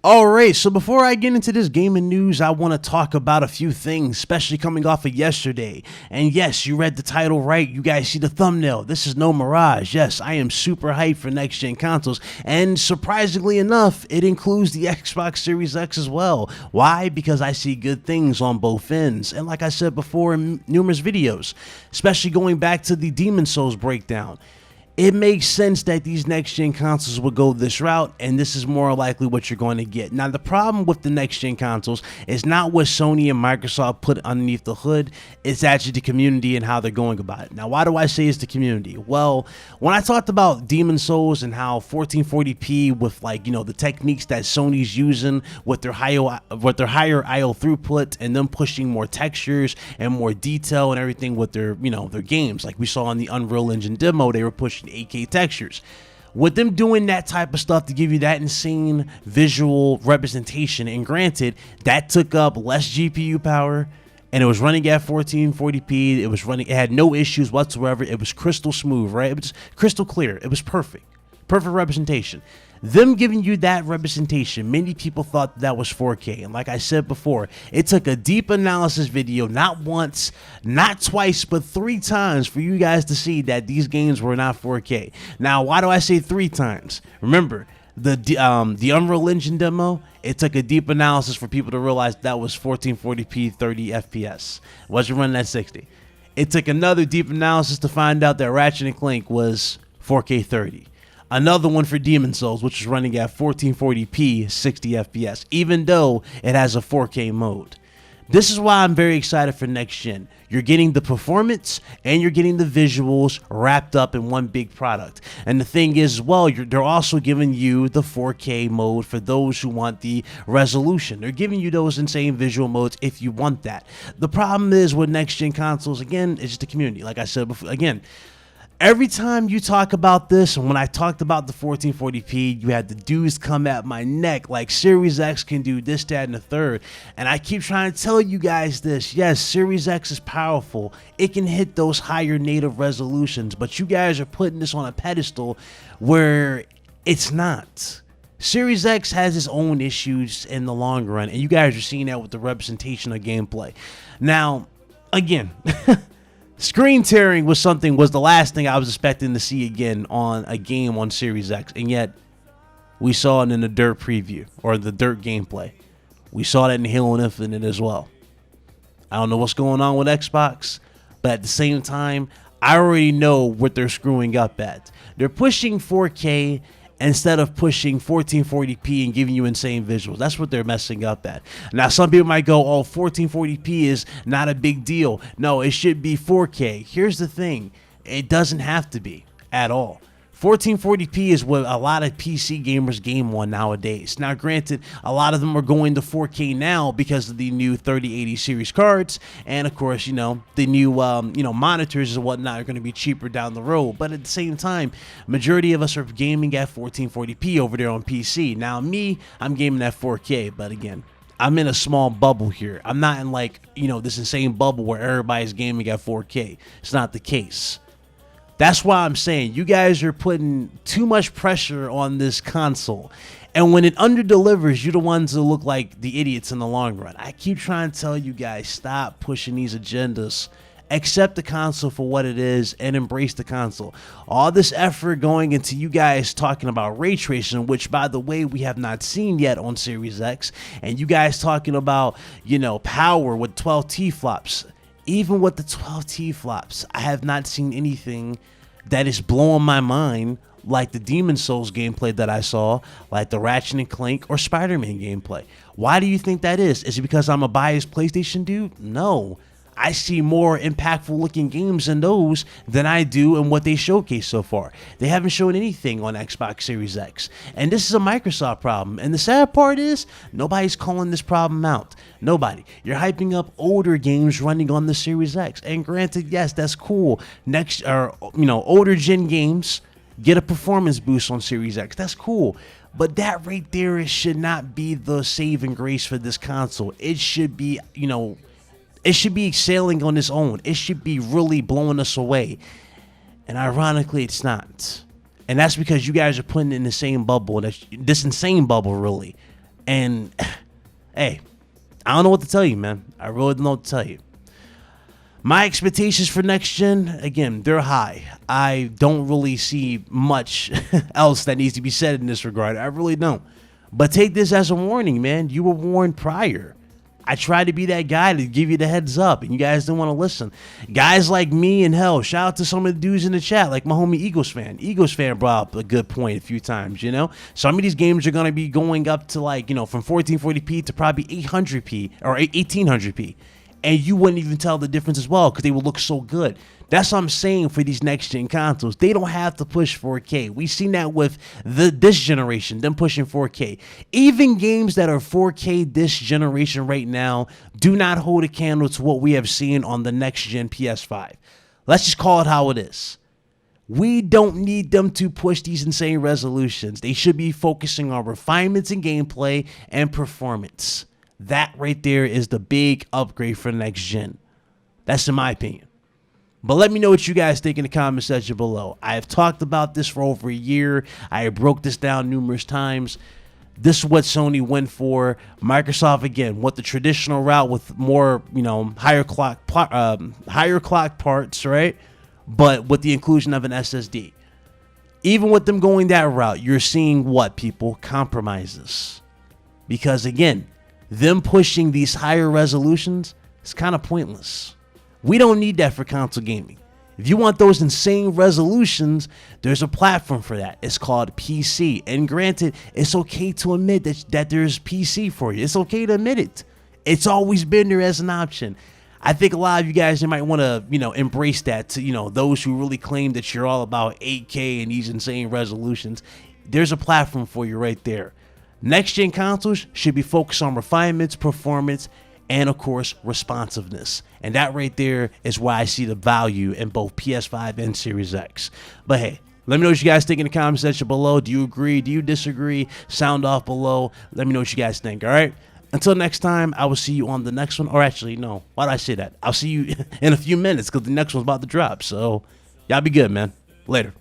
Alright, so before I get into this gaming news, I want to talk about a few things, especially coming off of yesterday. And yes, you read the title right, you guys see the thumbnail. This is no mirage. Yes, I am super hyped for next-gen consoles, and surprisingly enough, it includes the Xbox Series X as well. Why? Because I see good things on both ends, and like I said before in numerous videos, especially going back to the Demon's Souls breakdown, it makes sense that these next-gen consoles will go this route, and this is more likely what you're going to get. Now, the problem with the next-gen consoles is not what Sony and Microsoft put underneath the hood, it's actually the community and how they're going about it. Now, why do I say it's the community? Well, when I talked about Demon's Souls and how 1440p with, like, you know, the techniques that Sony's using with their higher IO throughput and them pushing more textures and more detail and everything with their, you know, their games, like we saw in the Unreal Engine demo, they were pushing 8K textures. With them doing that type of stuff to give you that insane visual representation, and granted, that took up less GPU power, and it was running at 1440p, it had no issues whatsoever, it was crystal smooth, right? It was crystal clear, it was perfect representation. Them giving you that representation, many people thought that was 4K, and like I said before, it took a deep analysis video, not once, not twice, but 3 times for you guys to see that these games were not 4K. Now, why do I say 3 times? Remember, the Unreal Engine demo, it took a deep analysis for people to realize that was 1440p 30 FPS. It wasn't running at 60. It took another deep analysis to find out that Ratchet & Clank was 4K 30. Another one for Demon's Souls, which is running at 1440p 60 FPS, even though it has a 4K mode. This is why I'm very excited for next gen. You're getting the performance and you're getting the visuals wrapped up in one big product. And the thing is, well, they're also giving you the 4K mode for those who want the resolution. They're giving you those insane visual modes if you want that. The problem is with next gen consoles, again, it's just the community. Like I said before, again, every time you talk about this, and when I talked about the 1440p, you had the dudes come at my neck like Series X can do this, that, and the third. And I keep trying to tell you guys this. Yes, Series X is powerful. It can hit those higher native resolutions, but you guys are putting this on a pedestal where it's not. Series X has its own issues in the long run, and you guys are seeing that with the representation of gameplay. Now, again, screen tearing was the last thing I was expecting to see again on a game on Series X, and yet we saw it in the Dirt preview, or the Dirt gameplay. We saw that in Halo Infinite as well. I don't know what's going on with Xbox, but at the same time, I already know what they're screwing up at. They're pushing 4K instead of pushing 1440p and giving you insane visuals. That's what they're messing up at. Now, some people might go, oh, 1440p is not a big deal. No, it should be 4K. Here's the thing. It doesn't have to be at all. 1440p is what a lot of PC gamers game on nowadays. Now, granted, a lot of them are going to 4K now because of the new 3080 series cards, and of course, you know, the new monitors and whatnot are going to be cheaper down the road. But at the same time, majority of us are gaming at 1440p over there on PC. Now, me, I'm gaming at 4K, but again, I'm in a small bubble here. I'm not in, like, you know, this insane bubble where everybody's gaming at 4K. It's not the case. That's why I'm saying you guys are putting too much pressure on this console. And when it under-delivers, you're the ones that look like the idiots in the long run. I keep trying to tell you guys, stop pushing these agendas. Accept the console for what it is and embrace the console. All this effort going into you guys talking about ray tracing, which, by the way, we have not seen yet on Series X. And you guys talking about, you know, power with 12 T-flops. Even with the 12 T-flops, I have not seen anything that is blowing my mind like the Demon's Souls gameplay that I saw, like the Ratchet & Clank or Spider-Man gameplay. Why do you think that is? Is it because I'm a biased PlayStation dude? No. I see more impactful looking games in those than I do in what they showcase so far. They haven't shown anything on Xbox Series X. And this is a Microsoft problem. And the sad part is, nobody's calling this problem out. Nobody. You're hyping up older games running on the Series X. And granted, yes, that's cool. Older gen games get a performance boost on Series X. That's cool. But that right there should not be the saving grace for this console. It should be, it should be sailing on its own. It should be really blowing us away. And ironically, it's not. And that's because you guys are putting it in the same bubble, this insane bubble, really. And hey, I don't know what to tell you, man. I really don't know what to tell you. My expectations for next gen, again, they're high. I don't really see much else that needs to be said in this regard. I really don't. But take this as a warning, man. You were warned prior. I tried to be that guy to give you the heads up, and you guys didn't want to listen. Guys like me and hell, shout out to some of the dudes in the chat, like my homie Eagles fan. Eagles fan brought up a good point a few times, you know? Some of these games are going to be going up to like, you know, from 1440p to probably 800p or 1800p. And you wouldn't even tell the difference as well because they would look so good. That's what I'm saying for these next-gen consoles. They don't have to push 4K. We've seen that with this generation, them pushing 4K. Even games that are 4K this generation right now do not hold a candle to what we have seen on the next-gen PS5. Let's just call it how it is. We don't need them to push these insane resolutions. They should be focusing on refinements in gameplay and performance. That right there is the big upgrade for the next gen. That's in my opinion. But let me know what you guys think in the comment section below. I have talked about this for over a year. I broke this down numerous times. This is what Sony went for. Microsoft, again, went the traditional route with more, you know, higher clock parts, right? But with the inclusion of an SSD. Even with them going that route, you're seeing what, people? Compromises. Because, again, them pushing these higher resolutions is kind of pointless. We don't need that for console gaming. If you want those insane resolutions, there's a platform for that. It's called PC. And granted, it's okay to admit that there's PC for you. It's okay to admit it. It's always been there as an option. I think a lot of you guys might want to, you know, embrace that to, you know, those who really claim that you're all about 8K and these insane resolutions. There's a platform for you right there. Next-gen consoles should be focused on refinements, performance, and, of course, responsiveness. And that right there is why I see the value in both PS5 and Series X. But, hey, let me know what you guys think in the comment section below. Do you agree? Do you disagree? Sound off below. Let me know what you guys think, all right? Until next time, I will see you on the next one. Or actually, no. Why did I say that? I'll see you in a few minutes because the next one's about to drop. So, y'all be good, man. Later.